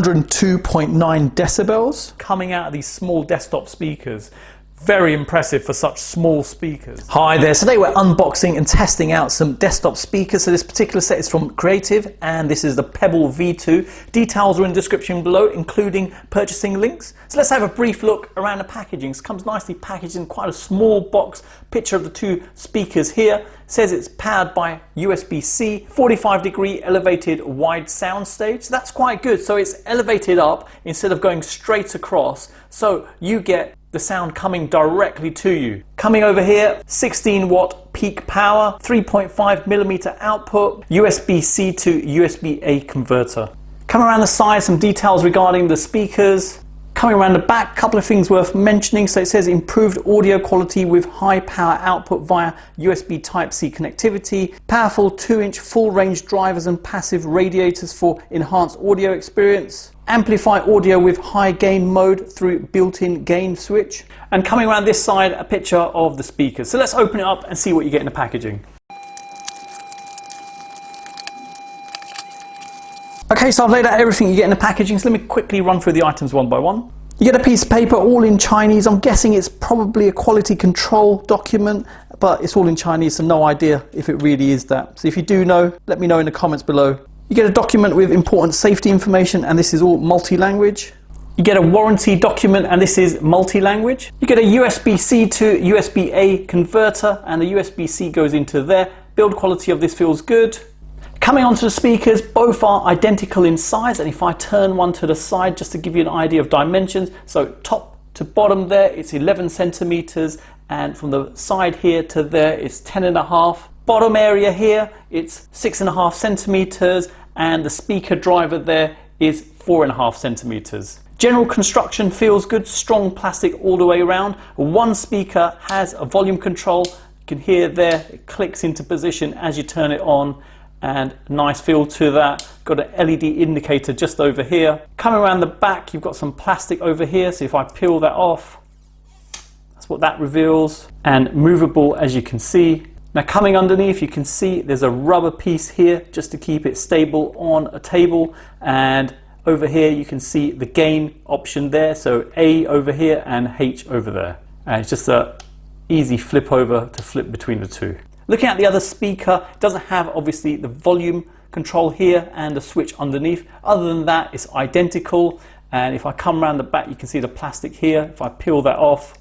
102.9 decibels coming out of these small desktop speakers. Very impressive for such small speakers. Hi there, today we're unboxing and testing out some desktop speakers. So this particular set is from Creative and this is the Pebble V2. Details are in the description below, including purchasing links. So let's have a brief look around the packaging. It comes nicely packaged in quite a small box. Picture of the two speakers here. Says it's powered by USB-C, 45-degree elevated wide sound stage. So that's quite good. So it's elevated up instead of going straight across. So you get the sound coming directly to you. Coming over here, 16-watt peak power, 3.5mm output, USB-C to USB-A converter. Coming around the side, some details regarding the speakers. Coming around the back, a couple of things worth mentioning. So it says improved audio quality with high power output via USB Type-C connectivity, powerful 2-inch full range drivers and passive radiators for enhanced audio experience, amplify audio with high gain mode through built-in gain switch. And coming around this side, a picture of the speakers. So let's open it up and see what you get in the packaging. Okay, so I've laid out everything you get in the packaging, so let me quickly run through the items one by one. You get a piece of paper all in Chinese. I'm guessing it's probably a quality control document, but it's all in Chinese, so no idea if it really is that. So if you do know, let me know in the comments below. You get a document with important safety information, and this is all multi-language. You get a warranty document, and this is multi-language. You get a USB-C to USB-A converter, and the USB-C goes into there. Build quality of this feels good. Coming onto the speakers, both are identical in size, and if I turn one to the side just to give you an idea of dimensions, so top to bottom there it's 11 centimeters, and from the side here to there it's 10.5. Bottom area here it's 6.5 centimeters, and the speaker driver there is 4.5 centimeters. General construction feels good, strong plastic all the way around. One speaker has a volume control. You can hear there it clicks into position as you turn it on, and nice feel to that. Got an LED indicator just over here. Coming around the back, you've got some plastic over here, so if I peel that off, that's what that reveals, and movable as you can see. Now coming underneath, you can see there's a rubber piece here just to keep it stable on a table, and over here you can see the gain option there, so A over here and H over there, and it's just a easy flip over to flip between the two. Looking at the other speaker, it doesn't have obviously the volume control here and the switch underneath. Other than that, it's identical. And if I come around the back, you can see the plastic here. If I peel that off,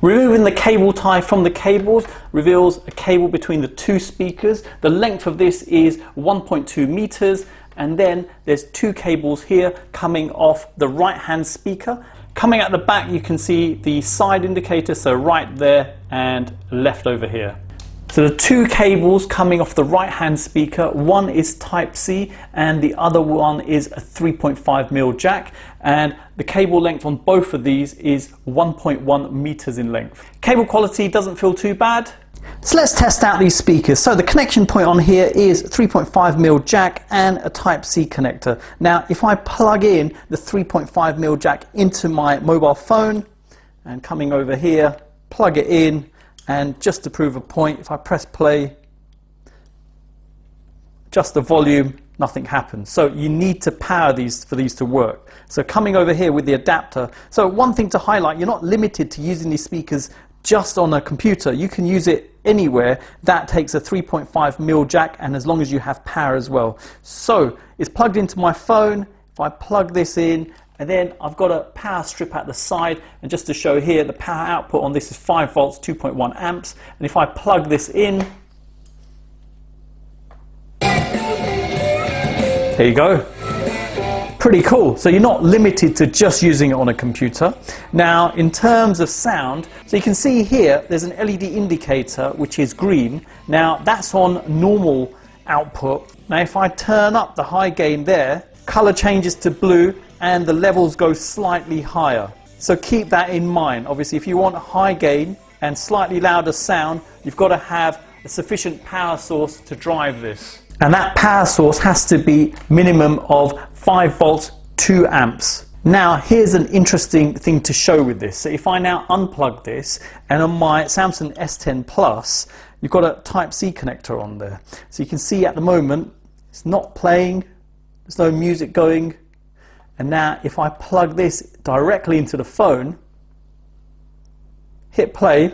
removing the cable tie from the cables reveals a cable between the two speakers. The length of this is 1.2 meters. And then there's two cables here coming off the right-hand speaker. Coming at the back, you can see the side indicator, so right there and left over here. So the two cables coming off the right-hand speaker, one is Type-C and the other one is a 3.5mm jack, and the cable length on both of these is 1.1 meters in length. Cable quality doesn't feel too bad. So let's test out these speakers. So the connection point on here is 3.5mm jack and a Type-C connector. Now if I plug in the 3.5mm jack into my mobile phone, and coming over here, plug it in, and just to prove a point, if I press play, just the volume, nothing happens. So you need to power these for these to work. So coming over here with the adapter, so one thing to highlight, you're not limited to using these speakers just on a computer. You can use it anywhere. That takes a 3.5mm jack, and as long as you have power as well. So it's plugged into my phone. If I plug this in, and then I've got a power strip at the side, and just to show here, the power output on this is 5 volts, 2.1 amps, and if I plug this in, there you go. Pretty cool. So you're not limited to just using it on a computer. Now in terms of sound, so you can see here there's an LED indicator which is green. Now that's on normal output. Now if I turn up the high gain there, color changes to blue and the levels go slightly higher. So keep that in mind. Obviously if you want high gain and slightly louder sound, you've got to have a sufficient power source to drive this. And that power source has to be minimum of 5 volts, 2 amps. Now here's an interesting thing to show with this. So if I now unplug this, and on my Samsung S10 Plus, you've got a Type-C connector on there. So you can see at the moment it's not playing, there's no music going. And now if I plug this directly into the phone, hit play,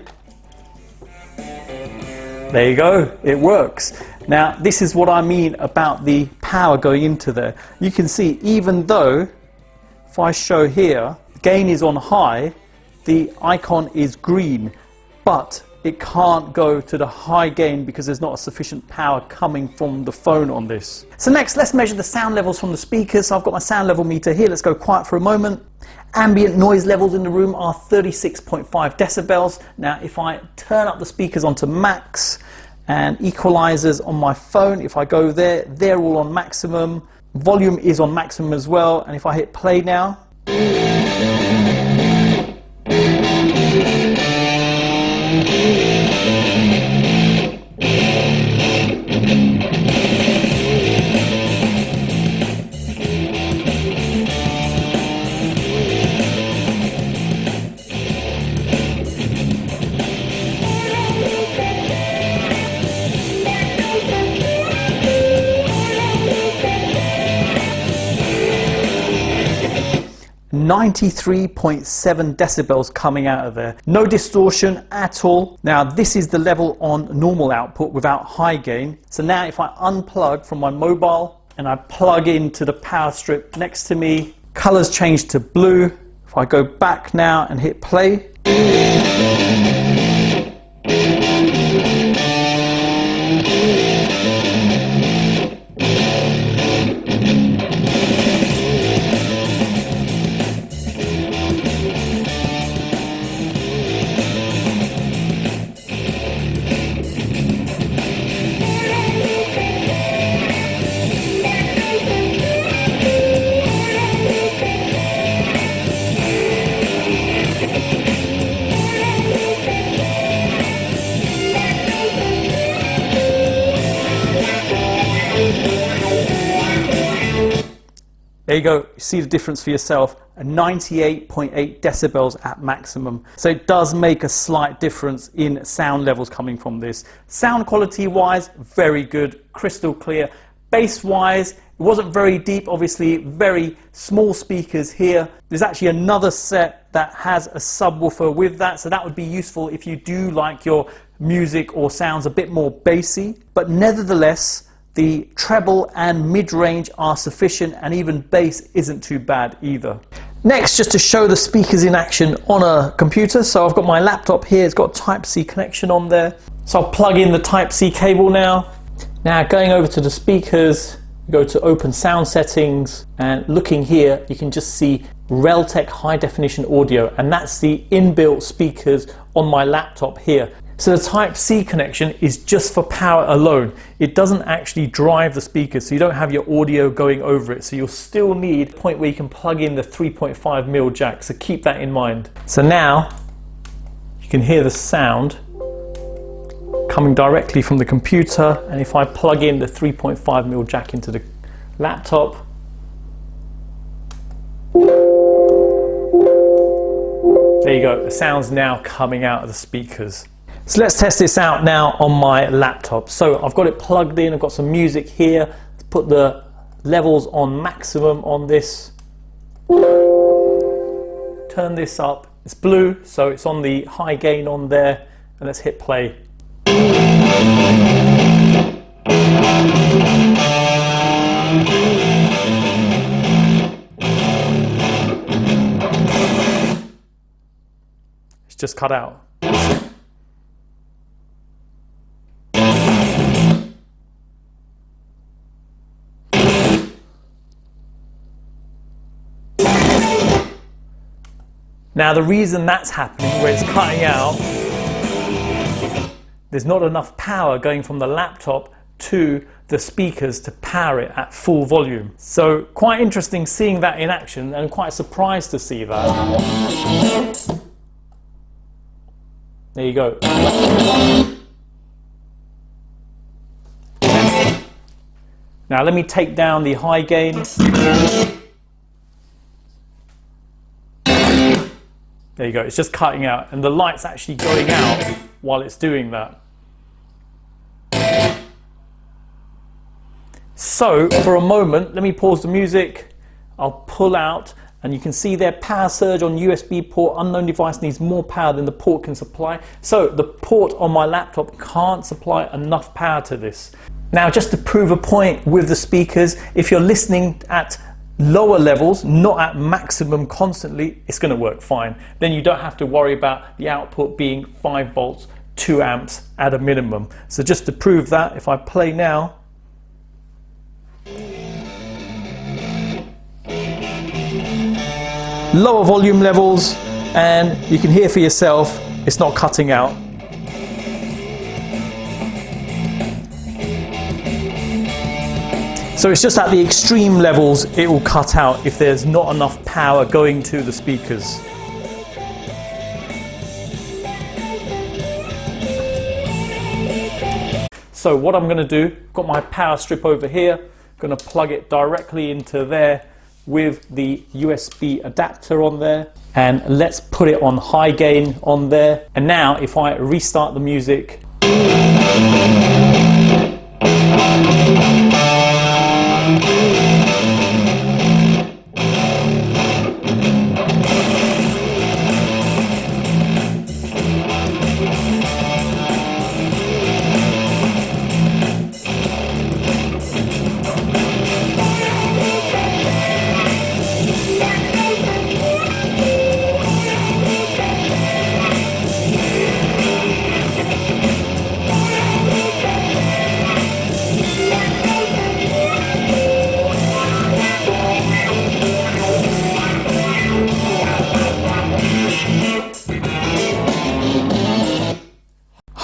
there you go, it works. Now this is what I mean about the power going into there. You can see, even though if I show here, gain is on high, the icon is green, but it can't go to the high gain because there's not a sufficient power coming from the phone on this. So next, let's measure the sound levels from the speakers. So I've got my sound level meter here. Let's go quiet for a moment. Ambient noise levels in the room are 36.5 decibels. Now, if I turn up the speakers onto max and equalizers on my phone, if I go there, they're all on maximum. Volume is on maximum as well. And if I hit play now, .7 decibels coming out of there. No distortion at all. Now this is the level on normal output without high gain. So now if I unplug from my mobile and I plug into the power strip next to me, colors change to blue. If I go back now and hit play, there you go, you see the difference for yourself, 98.8 decibels at maximum. So it does make a slight difference in sound levels coming from this. Sound quality wise, very good, crystal clear. Bass wise, it wasn't very deep, obviously, very small speakers here. There's actually another set that has a subwoofer with that, so that would be useful if you do like your music or sounds a bit more bassy. But nevertheless, the treble and mid-range are sufficient, and even bass isn't too bad either. Next, just to show the speakers in action on a computer. So I've got my laptop here, it's got Type-C connection on there. So I'll plug in the Type-C cable now. Now going over to the speakers, go to open sound settings, and looking here, you can just see Realtek high definition audio, and that's the inbuilt speakers on my laptop here. So the Type-C connection is just for power alone. It doesn't actually drive the speakers, so you don't have your audio going over it. So you'll still need a point where you can plug in the 3.5mm jack, so keep that in mind. So now you can hear the sound coming directly from the computer, and if I plug in the 3.5mm jack into the laptop, there you go, the sound's now coming out of the speakers. So let's test this out now on my laptop. So I've got it plugged in, I've got some music here. Let's put the levels on maximum on this. Turn this up, it's blue, so it's on the high gain on there, and let's hit play. It's just cut out. Now the reason that's happening, where it's cutting out, there's not enough power going from the laptop to the speakers to power it at full volume. So quite interesting seeing that in action, and quite surprised to see that. There you go. Now let me take down the high gain. There you go, it's just cutting out, and the light's actually going out while it's doing that. So for a moment, let me pause the music. I'll pull out, and you can see there, power surge on USB port, unknown device needs more power than the port can supply. So the port on my laptop can't supply enough power to this. Now, just to prove a point with the speakers, if you're listening at lower levels, not at maximum constantly, it's going to work fine. Then you don't have to worry about the output being 5 volts, 2 amps at a minimum. So just to prove that, if I play now, lower volume levels, and you can hear for yourself, it's not cutting out. So it's just at the extreme levels it will cut out if there's not enough power going to the speakers. So what I'm going to do, got my power strip over here, going to plug it directly into there with the USB adapter on there, and let's put it on high gain on there. And now if I restart the music,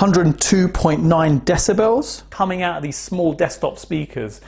102.9 decibels coming out of these small desktop speakers.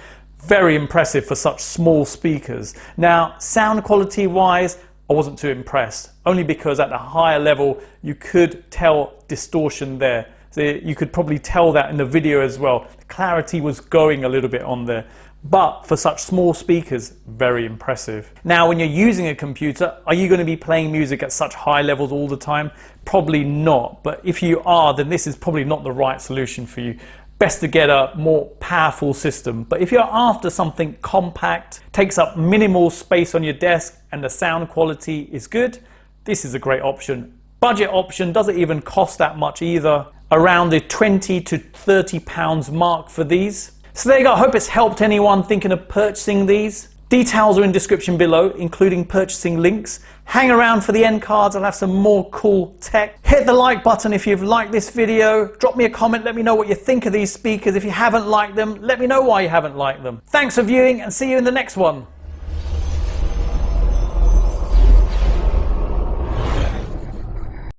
Very impressive for such small speakers. Now, sound quality wise, I wasn't too impressed, only because at the higher level you could tell distortion there. So you could probably tell that in the video as well. The clarity was going a little bit on there. But for such small speakers, very impressive. Now, when you're using a computer, are you going to be playing music at such high levels all the time? Probably not. But if you are, then this is probably not the right solution for you. Best to get a more powerful system. But if you're after something compact, takes up minimal space on your desk, and the sound quality is good, this is a great option. Budget option, doesn't even cost that much either. Around the £20 to £30 mark for these. So there you go, I hope it's helped anyone thinking of purchasing these. Details are in description below, including purchasing links. Hang around for the end cards, I'll have some more cool tech. Hit the like button if you've liked this video. Drop me a comment, let me know what you think of these speakers. If you haven't liked them, let me know why you haven't liked them. Thanks for viewing, and see you in the next one.